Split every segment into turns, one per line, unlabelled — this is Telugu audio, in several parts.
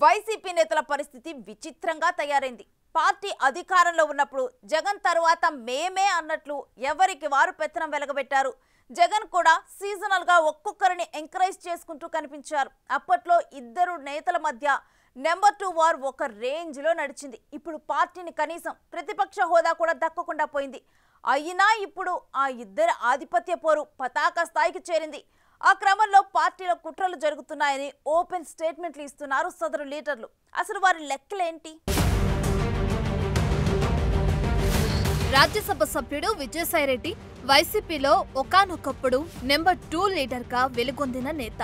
వైసీపీ నేతల పరిస్థితి విచిత్రంగా తయారైంది. పార్టీ అధికారంలో ఉన్నప్పుడు జగన్ తర్వాత మేమే అన్నట్లు ఎవరికి వారు పెత్తనం వెలగబెట్టారు. జగన్ కూడా సీజనల్ గా ఒక్కొక్కరిని ఎంకరేజ్ చేసుకుంటూ కనిపించారు. అప్పట్లో ఇద్దరు నేతల మధ్య నెంబర్ 2 వార్ ఒక రేంజ్ లో నడిచింది. ఇప్పుడు పార్టీని కనీసం ప్రతిపక్ష హోదా కూడా దక్కకుండా పోయింది. అయినా ఇప్పుడు ఆ ఇద్దరి ఆధిపత్య పోరు పతాక స్థాయికి చేరింది. ఆ క్రమంలో పార్టీలో కుట్రలు జరుగుతున్నాయని ఓపెన్ స్టేట్మెంట్లు ఇస్తున్నారు సదరు లీడర్లు. అసలు వారి లెక్కలేంటి?
రాజ్యసభ సభ్యుడు విజయసాయిరెడ్డి వైసీపీలో ఒకానొకప్పుడు నెంబర్ 2 లీడర్గా వెలుగొందిన నేత.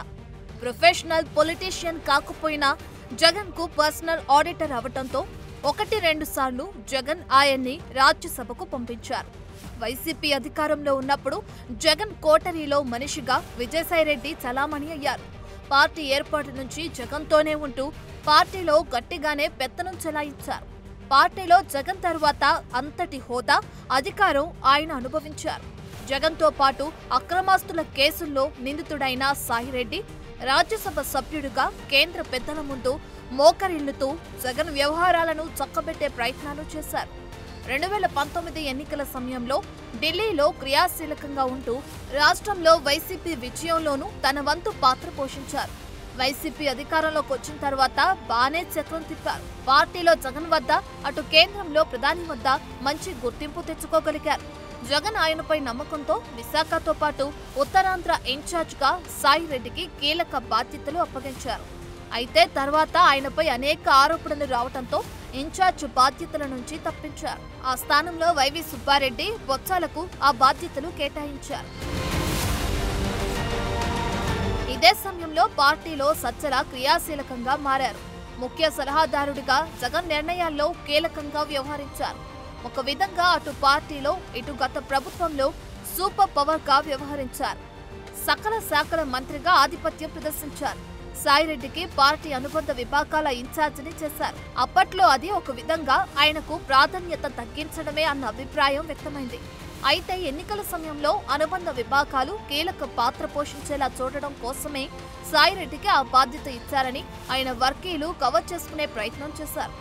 ప్రొఫెషనల్ పొలిటీషియన్ కాకపోయినా జగన్ కు పర్సనల్ ఆడిటర్ అవటంతో 1-2 సార్లు జగన్ ఆయన్ని రాజ్యసభకు పంపించారు. వైసీపీ అధికారంలో ఉన్నప్పుడు జగన్ కోటరీలో మనిషిగా విజయసాయిరెడ్డి చలామణి అయ్యారు. పార్టీ ఏర్పాటు నుంచి జగన్తోనే ఉంటూ పార్టీలో గట్టిగానే పెత్తనం చెలాయించారు. పార్టీలో జగన్ తరువాత అంతటి హోదా, అధికారం ఆయన అనుభవించారు. జగన్తో పాటు అక్రమాస్తుల కేసుల్లో నిందితుడైన సాయిరెడ్డి రాజ్యసభ సభ్యుడిగా కేంద్ర పెద్దల ముందు మోకరిల్లుతూ జగన్ వ్యవహారాలను చక్కబెట్టే ప్రయత్నాలు చేశారు. 2019 ఎన్నికల సమయంలో ఢిల్లీలో క్రియాశీలకంగా ఉంటూ రాష్ట్రంలో వైసీపీ విజయంలోనూ తన వంతు పాత్ర పోషించారు. వైసీపీ అధికారంలోకి వచ్చిన తర్వాత బానే చక్రం తిప్పారు. పార్టీలో జగన్ వద్ద, అటు కేంద్రంలో ప్రధాని వద్ద మంచి గుర్తింపు తెచ్చుకోగలిగారు. జగన్ ఆయనపై నమ్మకంతో విశాఖతో పాటు ఉత్తరాంధ్ర ఇన్ఛార్జ్గా సాయిరెడ్డికి కీలక బాధ్యతలు అప్పగించారు. అయితే తర్వాత ఆయనపై అనేక ఆరోపణలు రావడంతో ఇన్ఛార్జ్ బాధ్యతల నుంచి తప్పించారు. ఆ స్థానంలో వైవి సుబ్బారెడ్డి, బొత్సాలకు ఆ బాధ్యతలు కేటాయించారు. ఇదే సమయంలో పార్టీలో సజ్జల క్రియాశీలకంగా మారారు. ముఖ్య సలహాదారుడిగా జగన్ నిర్ణయాల్లో కీలకంగా వ్యవహరించారు. ఒక విధంగా అటు పార్టీలో ఇటు గత ప్రభుత్వంలో సూపర్ పవర్ గా వ్యవహరించారు. సకల శాఖల మంత్రిగా ఆధిపత్యం ప్రదర్శించారు. సాయిరెడ్డికి పార్టీ అనుబంధ విభాగాల ఇన్ఛార్జిని చేశారు. అప్పట్లో అది ఒక విధంగా ఆయనకు ప్రాధాన్యత తగ్గించడమే అన్న అభిప్రాయం వ్యక్తమైంది. అయితే ఎన్నికల సమయంలో అనుబంధ విభాగాలు కీలక పాత్ర పోషించేలా చూడడం కోసమే సాయిరెడ్డికి ఆ బాధ్యత ఇచ్చారని ఆయన వర్గీయులు కవర్ చేసుకునే ప్రయత్నం చేశారు.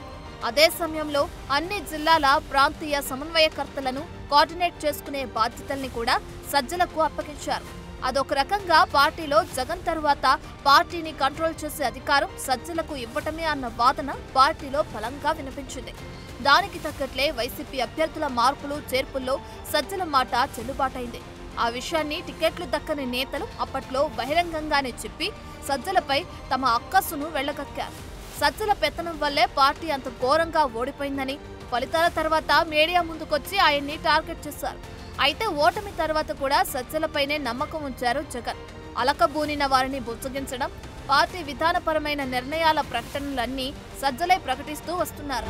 అదే సమయంలో అన్ని జిల్లాల ప్రాంతీయ సమన్వయకర్తలను కోఆర్డినేట్ చేసుకునే బాధ్యతల్ని కూడా సజ్జలకు అప్పగించారు. అదొక రకంగా పార్టీలో జగన్ తరువాత పార్టీని కంట్రోల్ చేసే అధికారం సజ్జలకు ఇవ్వటమే అన్న వాదన పార్టీలో బలంగా వినిపించింది. దానికి తగ్గట్లే వైసీపీ అభ్యర్థుల మార్పులు చేర్పుల్లో సజ్జల మాట చెల్లుబాటైంది. ఆ విషయాన్ని టికెట్లు దక్కని నేతలు అప్పట్లో బహిరంగంగానే చెప్పి సజ్జలపై తమ అక్కసును వెళ్లగక్కారు. సజ్జల పెత్తనం వల్లే పార్టీ అంత ఘోరంగా ఓడిపోయిందని, ఫలితాల తర్వాత మీడియా ముందుకొచ్చి ఆయన్ని టార్గెట్ చేశారు. అయితే ఓటమి తర్వాత కూడా సజ్జలపైనే నమ్మకం ఉంచారు జగన్. అలకబూనిన వారిని బుజ్జగించడం, పార్టీ విధానపరమైన నిర్ణయాల ప్రకటనలన్నీ సజ్జలై ప్రకటిస్తూ వస్తున్నారు.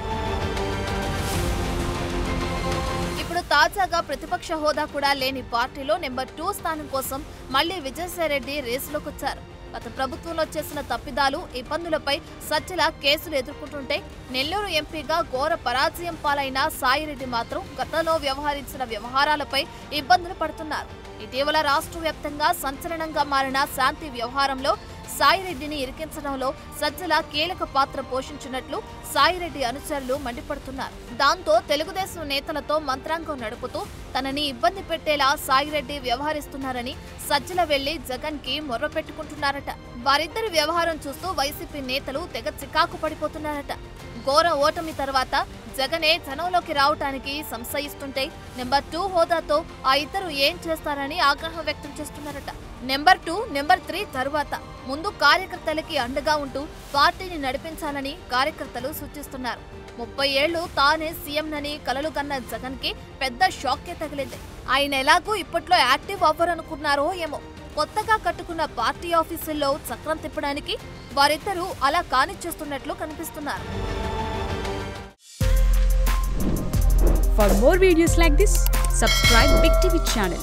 ఇప్పుడు తాజాగా ప్రతిపక్ష హోదా కూడా లేని పార్టీలో నెంబర్ 2 స్థానం కోసం మళ్లీ విజయసాయిరెడ్డి రేసులోకి వచ్చారు. గత ప్రభుత్వంలో చేసిన తప్పిదాలు, ఇబ్బందులపై సజ్జల కేసులు ఎదుర్కొంటుంటే నెల్లూరు ఎంపీగా ఘోర పరాజయం పాలైన సాయిరెడ్డి మాత్రం గతంలో వ్యవహరించిన వ్యవహారాలపై ఇబ్బందులు పడుతున్నారు. ఇటీవల రాష్ట్ర వ్యాప్తంగా సంచలనంగా మారిన శాంతి వ్యవహారంలో సాయిరెడ్డిని ఇరికించడంలో సజ్జల కీలక పాత్ర పోషించినట్లు సాయిరెడ్డి అనుచరులు మండిపడుతున్నారు. దాంతో తెలుగుదేశం నేతలతో మంత్రాంగం నడుపుతూ తనని ఇబ్బంది పెట్టేలా సాయిరెడ్డి వ్యవహరిస్తున్నారని సజ్జల వెళ్లి జగన్ కి మొర్ర పెట్టుకుంటున్నారట. వారిద్దరి వ్యవహారం చూస్తూ వైసీపీ నేతలు తెగ చికాకు పడిపోతున్నారట. ఘోర ఓటమి తర్వాత జగనే జనంలోకి రావటానికి సంశయిస్తుంటే నెంబర్ 2 హోదాతో ఆ ఇద్దరు ఏం చేస్తారని ఆగ్రహం వ్యక్తం చేస్తున్నారట. నెంబర్ 2, నెంబర్ 3 తరువాత ముందు కార్యకర్తలకి అండగా ఉంటూ పార్టీని నడిపించాలని కార్యకర్తలు సూచిస్తున్నారు. 30 ఏళ్లు తానే సీఎంనని కలలు కన్న జగన్ కి పెద్ద షాకే తగిలింది. ఆయన ఎలాగూ ఇప్పట్లో యాక్టివ్ అవ్వరనుకున్నారో ఏమో, కొత్తగా కట్టుకున్న పార్టీ ఆఫీసుల్లో చక్రం తిప్పడానికి వారిద్దరూ అలా కానిచ్చేస్తున్నట్లు కనిపిస్తున్నారు.
For more videos like this, subscribe Big TV channel.